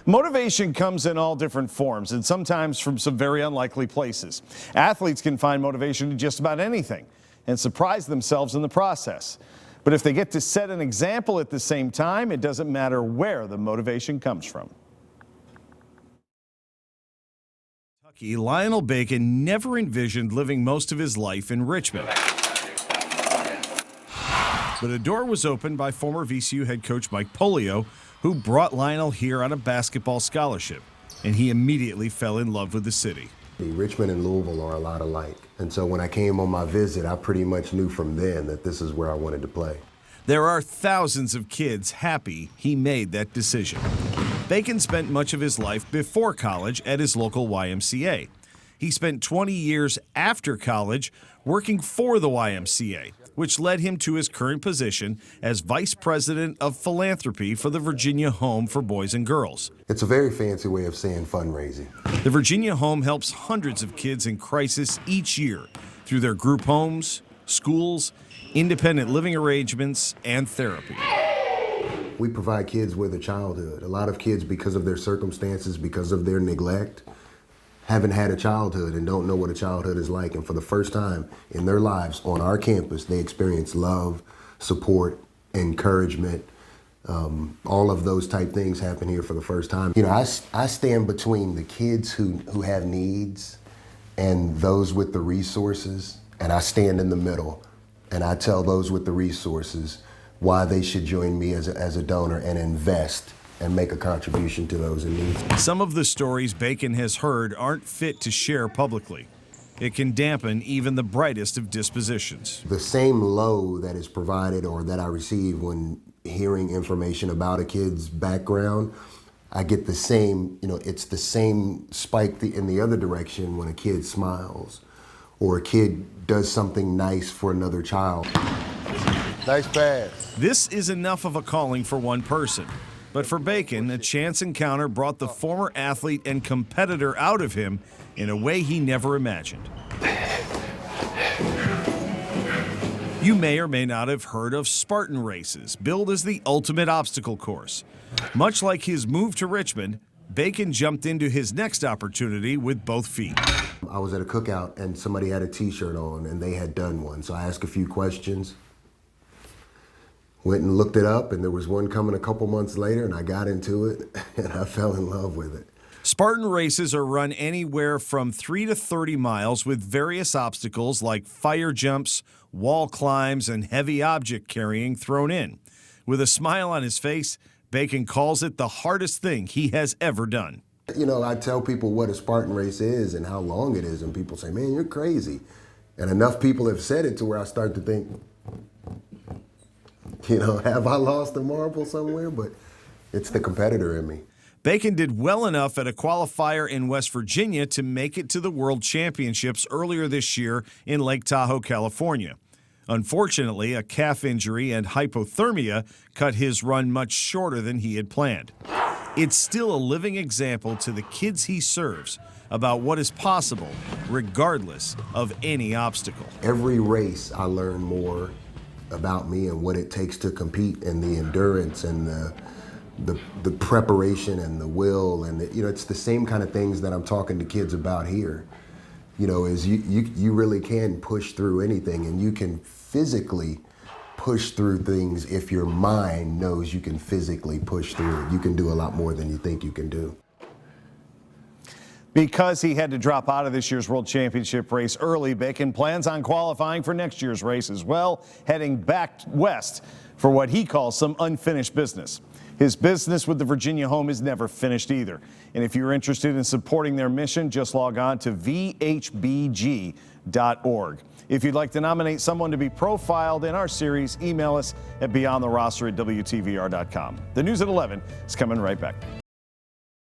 Motivation comes in all different forms and sometimes from some very unlikely places. Athletes can find motivation in just about anything and surprise themselves in the process. But if they get to set an example at the same time, it doesn't matter where the motivation comes from. Lionel Bacon never envisioned living most of his life in Richmond. But a door was opened by former VCU head coach Mike Polio, who brought Lionel here on a basketball scholarship, and he immediately fell in love with the city. Richmond and Louisville are a lot alike, and so when I came on my visit, I pretty much knew from then that this is where I wanted to play. There are thousands of kids happy he made that decision. Bacon spent much of his life before college at his local YMCA. He spent 20 years after college working for the YMCA, which led him to his current position as Vice President of Philanthropy for the Virginia Home for Boys and Girls. It's a very fancy way of saying fundraising. The Virginia Home helps hundreds of kids in crisis each year through their group homes, schools, independent living arrangements, and therapy. We provide kids with a childhood. A lot of kids, because of their circumstances, because of their neglect, haven't had a childhood and don't know what a childhood is like. And for the first time in their lives on our campus, they experience love, support, encouragement. All of those type things happen here for the first time. You know, I stand between the kids who have needs and those with the resources, and I stand in the middle, and I tell those with the resources why they should join me as a donor and invest and make a contribution to those in need. Some of the stories Bacon has heard aren't fit to share publicly. It can dampen even the brightest of dispositions. The same low that is provided or that I receive when hearing information about a kid's background, I get the same, it's the same spike in the other direction when a kid smiles or a kid does something nice for another child. Nice pass. This is enough of a calling for one person. But for Bacon, a chance encounter brought the former athlete and competitor out of him in a way he never imagined. You may or may not have heard of Spartan races, billed as the ultimate obstacle course. Much like his move to Richmond, Bacon jumped into his next opportunity with both feet. I was at a cookout and somebody had a t-shirt on and they had done one. So I asked a few questions. Went and looked it up, and there was one coming a couple months later, and I got into it, and I fell in love with it. Spartan races are run anywhere from 3 to 30 miles with various obstacles like fire jumps, wall climbs, and heavy object carrying thrown in. With a smile on his face, Bacon calls it the hardest thing he has ever done. You know, I tell people what a Spartan race is and how long it is, and people say, man, you're crazy. And enough people have said it to where I start to think, have I lost a marble somewhere? But it's the competitor in me. Bacon did well enough at a qualifier in West Virginia to make it to the World Championships earlier this year in Lake Tahoe, California. Unfortunately, a calf injury and hypothermia cut his run much shorter than he had planned. It's still a living example to the kids he serves about what is possible regardless of any obstacle. Every race I learn more about me and what it takes to compete, and the endurance and the preparation and the will, and it's the same kind of things that I'm talking to kids about here. Is you really can push through anything, and you can physically push through things if your mind knows you can physically push through it. You can do a lot more than you think you can do. Because he had to drop out of this year's World Championship race early, Bacon plans on qualifying for next year's race as well, heading back west for what he calls some unfinished business. His business with the Virginia Home is never finished either. And if you're interested in supporting their mission, just log on to vhbg.org. If you'd like to nominate someone to be profiled in our series, email us at beyondtheroster@wtvr.com. The news at 11 is coming right back.